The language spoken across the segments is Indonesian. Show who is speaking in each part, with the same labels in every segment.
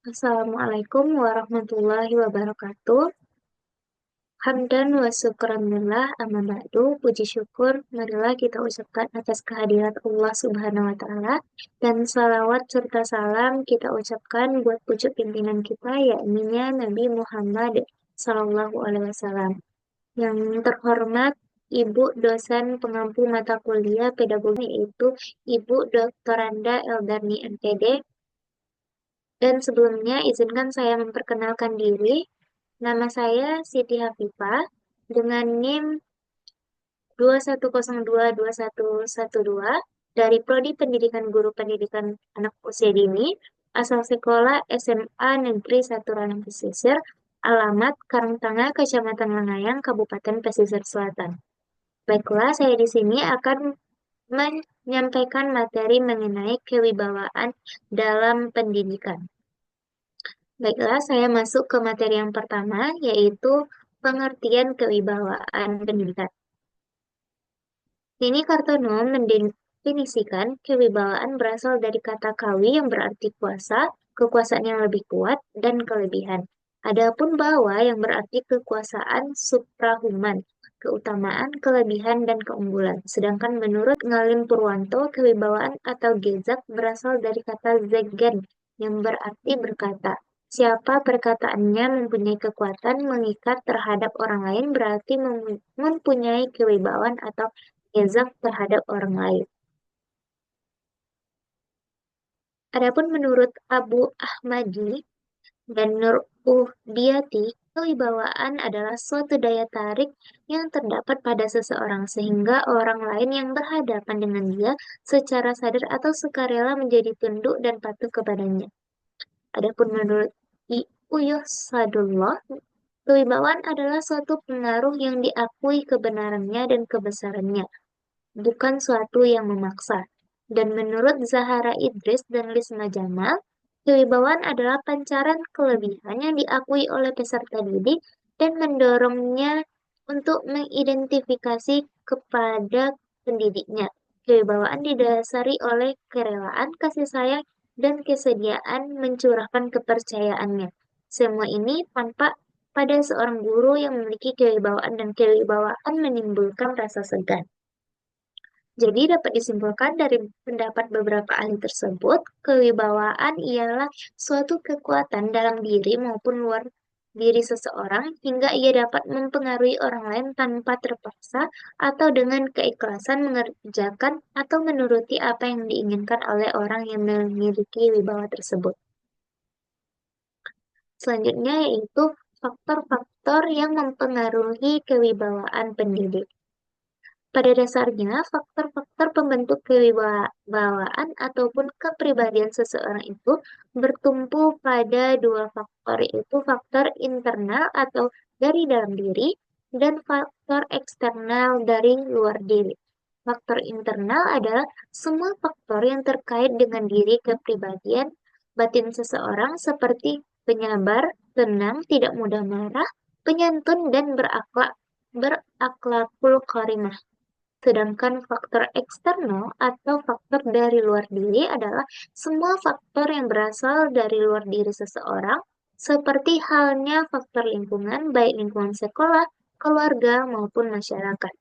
Speaker 1: Assalamualaikum warahmatullahi wabarakatuh. Hamdan wa syukranillah amma ba'du. Puji syukur marilah kita ucapkan atas kehadirat Allah Subhanahu wa taala dan salawat serta salam kita ucapkan buat pucuk pimpinan kita yakni Nabi Muhammad sallallahu alaihi wasallam. Yang terhormat Ibu dosen pengampu mata kuliah pedagogi yaitu Ibu Doktoranda Eldarni MPD. Dan sebelumnya izinkan saya memperkenalkan diri. Nama saya Siti Hafifah dengan NIM 21022112 dari Prodi Pendidikan Guru Pendidikan Anak Usia Dini, asal sekolah SMA Negeri 1 Ranang Pesisir, alamat Karangtengah, Kecamatan Lengayang, Kabupaten Pesisir Selatan. Baiklah, saya di sini akan menyampaikan materi mengenai kewibawaan dalam pendidikan. Baiklah, saya masuk ke materi yang pertama, yaitu pengertian kewibawaan pendidikan. Dini Kartono mendefinisikan kewibawaan berasal dari kata kawi yang berarti kuasa, kekuasaan yang lebih kuat, dan kelebihan. Adapun bawa yang berarti kekuasaan suprahuman, keutamaan, kelebihan, dan keunggulan. Sedangkan menurut Ngalim Purwanto, kewibawaan atau gezak berasal dari kata zegen yang berarti berkata. Siapa perkataannya mempunyai kekuatan mengikat terhadap orang lain berarti mempunyai kewibawaan atau gezak terhadap orang lain. Adapun menurut Abu Ahmadi dan Nur Uhdiyati, kewibawaan adalah suatu daya tarik yang terdapat pada seseorang sehingga orang lain yang berhadapan dengan dia secara sadar atau sukarela menjadi tunduk dan patuh kepadanya. Adapun menurut Uyuh Sadullah, kewibawaan adalah suatu pengaruh yang diakui kebenarannya dan kebesarannya, bukan suatu yang memaksa. Dan menurut Zahara Idris dan Lisma Jamal, kewibawaan adalah pancaran kelebihan yang diakui oleh peserta didik dan mendorongnya untuk mengidentifikasi kepada pendidiknya. Kewibawaan didasari oleh kerelaan, kasih sayang, dan kesediaan mencurahkan kepercayaannya. Semua ini tampak pada seorang guru yang memiliki kewibawaan dan kewibawaan menimbulkan rasa segan. Jadi dapat disimpulkan dari pendapat beberapa ahli tersebut, kewibawaan ialah suatu kekuatan dalam diri maupun luar diri seseorang hingga ia dapat mempengaruhi orang lain tanpa terpaksa atau dengan keikhlasan mengerjakan atau menuruti apa yang diinginkan oleh orang yang memiliki wibawa tersebut. Selanjutnya yaitu faktor-faktor yang mempengaruhi kewibawaan pendidik. Pada dasarnya, faktor-faktor pembentuk kewibawaan ataupun kepribadian seseorang itu bertumpu pada dua faktor, yaitu faktor internal atau dari dalam diri dan faktor eksternal dari luar diri. Faktor internal adalah semua faktor yang terkait dengan diri kepribadian batin seseorang seperti penyabar, tenang, tidak mudah marah, penyantun, dan berakhlakul karimah. Sedangkan faktor eksternal atau faktor dari luar diri adalah semua faktor yang berasal dari luar diri seseorang, seperti halnya faktor lingkungan, baik lingkungan sekolah, keluarga, maupun masyarakat.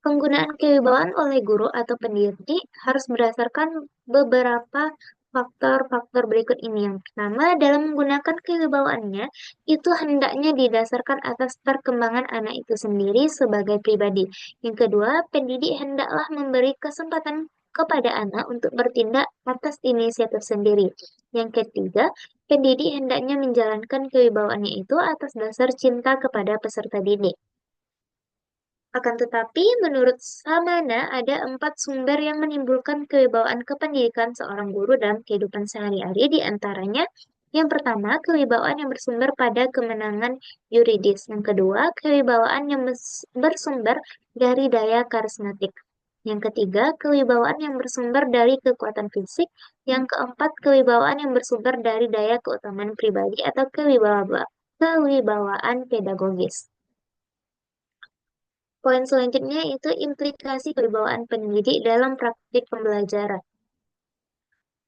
Speaker 1: Penggunaan kewibawaan oleh guru atau pendidik harus berdasarkan beberapa faktor-faktor berikut ini. Yang pertama, dalam menggunakan kewibawaannya, itu hendaknya didasarkan atas perkembangan anak itu sendiri sebagai pribadi. Yang kedua, pendidik hendaklah memberi kesempatan kepada anak untuk bertindak atas inisiatif sendiri. Yang ketiga, pendidik hendaknya menjalankan kewibawaannya itu atas dasar cinta kepada peserta didik. Akan tetapi, menurut Samana, ada 4 sumber yang menimbulkan kewibawaan kependidikan seorang guru dalam kehidupan sehari-hari. Di antaranya, yang pertama, kewibawaan yang bersumber pada kemenangan yuridis. Yang kedua, kewibawaan yang bersumber dari daya karismatik. Yang ketiga, kewibawaan yang bersumber dari kekuatan fisik. Yang keempat, kewibawaan yang bersumber dari daya keutamaan pribadi atau kewibawaan pedagogis. Poin selanjutnya itu implikasi kewibawaan pendidik dalam praktik pembelajaran.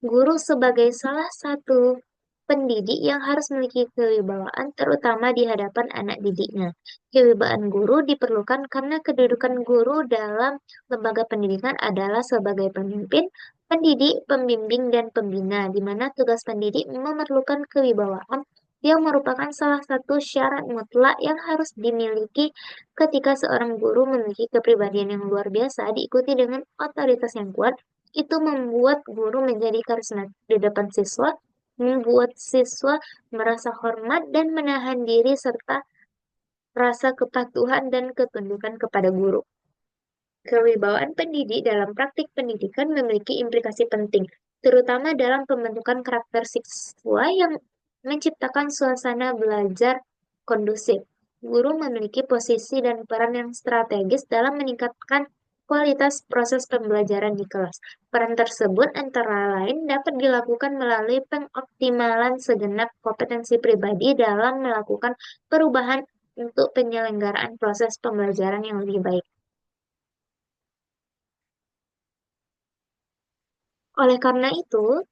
Speaker 1: Guru sebagai salah satu pendidik yang harus memiliki kewibawaan, terutama di hadapan anak didiknya. Kewibawaan guru diperlukan karena kedudukan guru dalam lembaga pendidikan adalah sebagai pemimpin, pendidik, pembimbing, dan pembina, di mana tugas pendidik memerlukan kewibawaan yang merupakan salah satu syarat mutlak yang harus dimiliki ketika seorang guru memiliki kepribadian yang luar biasa, diikuti dengan otoritas yang kuat. Itu membuat guru menjadi karismatik di depan siswa, membuat siswa merasa hormat dan menahan diri serta rasa kepatuhan dan ketundukan kepada guru. Kewibawaan pendidik dalam praktik pendidikan memiliki implikasi penting, terutama dalam pembentukan karakter siswa yang menciptakan suasana belajar kondusif. Guru memiliki posisi dan peran yang strategis dalam meningkatkan kualitas proses pembelajaran di kelas. Peran tersebut antara lain dapat dilakukan melalui pengoptimalan segenap kompetensi pribadi dalam melakukan perubahan untuk penyelenggaraan proses pembelajaran yang lebih baik. Oleh karena itu,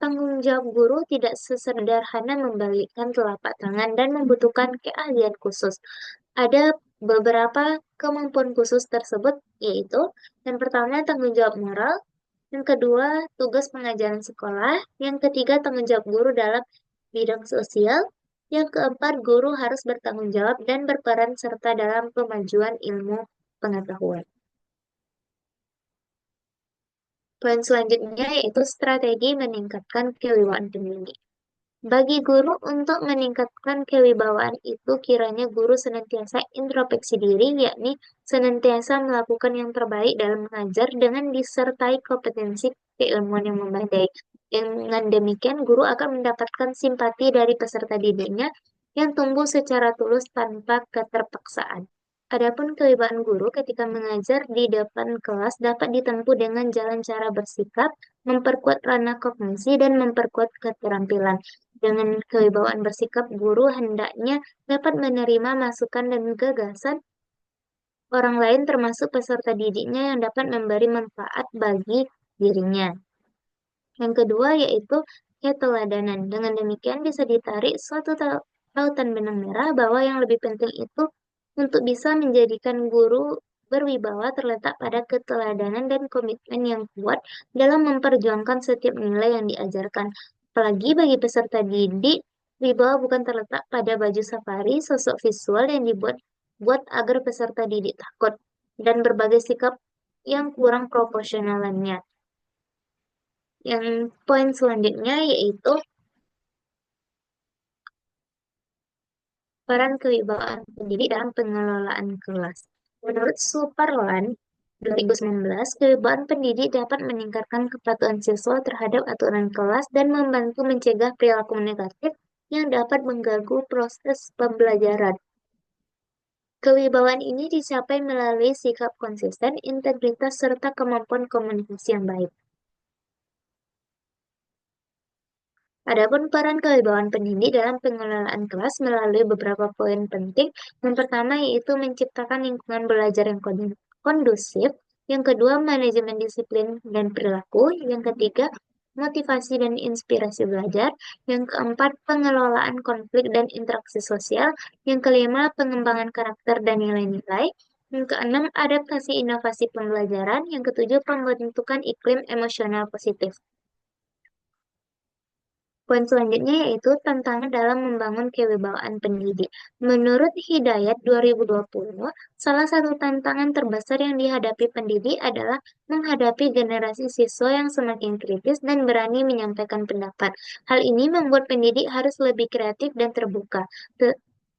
Speaker 1: tanggung jawab guru tidak sesederhana membalikkan telapak tangan dan membutuhkan keahlian khusus. Ada beberapa kemampuan khusus tersebut, yaitu yang pertama tanggung jawab moral, yang kedua tugas pengajaran sekolah, yang ketiga tanggung jawab guru dalam bidang sosial, yang keempat guru harus bertanggung jawab dan berperan serta dalam pemajuan ilmu pengetahuan. Poin selanjutnya yaitu strategi meningkatkan kewibawaan pendidik. Bagi guru untuk meningkatkan kewibawaan itu kiranya guru senantiasa introspeksi diri, yakni senantiasa melakukan yang terbaik dalam mengajar dengan disertai kompetensi keilmuan yang memadai. Dengan demikian, guru akan mendapatkan simpati dari peserta didiknya yang tumbuh secara tulus tanpa keterpaksaan. Adapun kewibawaan guru ketika mengajar di depan kelas dapat ditempuh dengan jalan cara bersikap, memperkuat ranah kognisi, dan memperkuat keterampilan. Dengan kewibawaan bersikap, guru hendaknya dapat menerima masukan dan gagasan orang lain termasuk peserta didiknya yang dapat memberi manfaat bagi dirinya. Yang kedua yaitu keteladanan. Dengan demikian bisa ditarik suatu tautan benang merah bahwa yang lebih penting itu untuk bisa menjadikan guru berwibawa terletak pada keteladanan dan komitmen yang kuat dalam memperjuangkan setiap nilai yang diajarkan. Apalagi bagi peserta didik, wibawa bukan terletak pada baju safari, sosok visual yang dibuat agar peserta didik takut, dan berbagai sikap yang kurang proporsionalannya. Yang poin selanjutnya yaitu peran kewibawaan pendidik dalam pengelolaan kelas. Menurut Suparlan 2019, kewibawaan pendidik dapat meningkatkan kepatuhan siswa terhadap aturan kelas dan membantu mencegah perilaku negatif yang dapat mengganggu proses pembelajaran. Kewibawaan ini dicapai melalui sikap konsisten, integritas, serta kemampuan komunikasi yang baik. Adapun peran kewibawaan pendidik dalam pengelolaan kelas melalui beberapa poin penting. Yang pertama yaitu menciptakan lingkungan belajar yang kondusif. Yang kedua, manajemen disiplin dan perilaku. Yang ketiga, motivasi dan inspirasi belajar. Yang keempat, pengelolaan konflik dan interaksi sosial. Yang kelima, pengembangan karakter dan nilai-nilai. Yang keenam, adaptasi inovasi pembelajaran. Yang ketujuh, pembentukan iklim emosional positif. Poin selanjutnya yaitu tantangan dalam membangun kewibawaan pendidik. Menurut Hidayat 2020, salah satu tantangan terbesar yang dihadapi pendidik adalah menghadapi generasi siswa yang semakin kritis dan berani menyampaikan pendapat. Hal ini membuat pendidik harus lebih kreatif dan terbuka,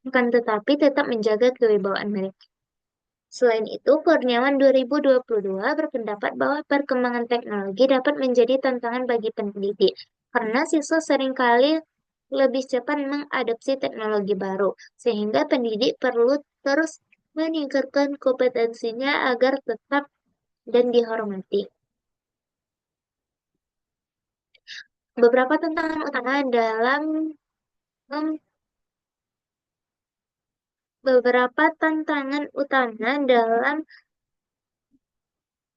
Speaker 1: bukan tetapi tetap menjaga kewibawaan mereka. Selain itu, Kurniawan 2022 berpendapat bahwa perkembangan teknologi dapat menjadi tantangan bagi pendidik, karena siswa seringkali lebih cepat mengadopsi teknologi baru, sehingga pendidik perlu terus meningkatkan kompetensinya agar tetap dan dihormati. Beberapa tantangan utama dalam Beberapa tantangan utama dalam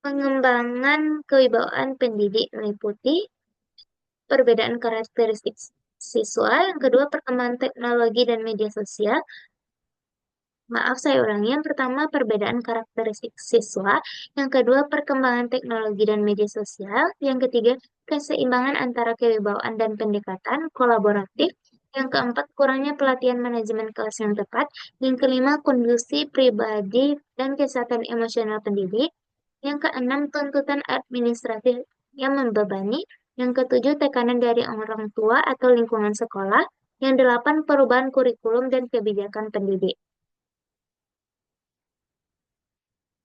Speaker 1: pengembangan kewibawaan pendidik meliputi perbedaan karakteristik siswa, yang kedua perkembangan teknologi dan media sosial. Maaf, saya ulangi. Yang pertama, perbedaan karakteristik siswa. Yang kedua, perkembangan teknologi dan media sosial. Yang ketiga, keseimbangan antara kewibawaan dan pendekatan kolaboratif. Yang keempat, kurangnya pelatihan manajemen kelas yang tepat. Yang kelima, kondisi pribadi dan kesehatan emosional pendidik. Yang keenam, tuntutan administratif yang membebani. Yang ketujuh, tekanan dari orang tua atau lingkungan sekolah. Yang delapan, perubahan kurikulum dan kebijakan pendidik.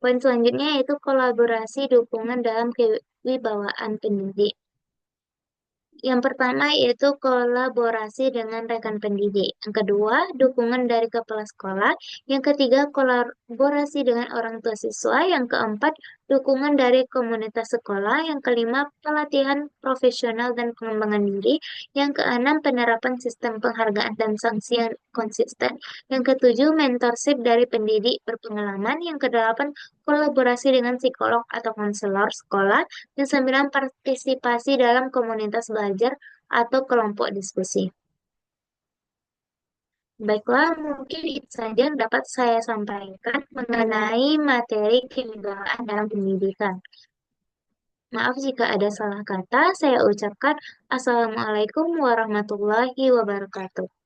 Speaker 1: Poin selanjutnya yaitu kolaborasi dukungan dalam kewibawaan pendidik. Yang pertama yaitu kolaborasi dengan rekan pendidik. Yang kedua, dukungan dari kepala sekolah. Yang ketiga, kolaborasi dengan orang tua siswa. Yang keempat, dukungan dari komunitas sekolah. Yang kelima, pelatihan profesional dan pengembangan diri. Yang keenam, penerapan sistem penghargaan dan sanksi yang konsisten. Yang ketujuh, mentorship dari pendidik berpengalaman. Yang kedelapan, kolaborasi dengan psikolog atau konselor sekolah. Yang sembilan, partisipasi dalam komunitas belajar atau kelompok diskusi. Baiklah, mungkin itu saja yang dapat saya sampaikan mengenai materi kewibawaan dalam pendidikan. Maaf jika ada salah kata, saya ucapkan Assalamualaikum warahmatullahi wabarakatuh.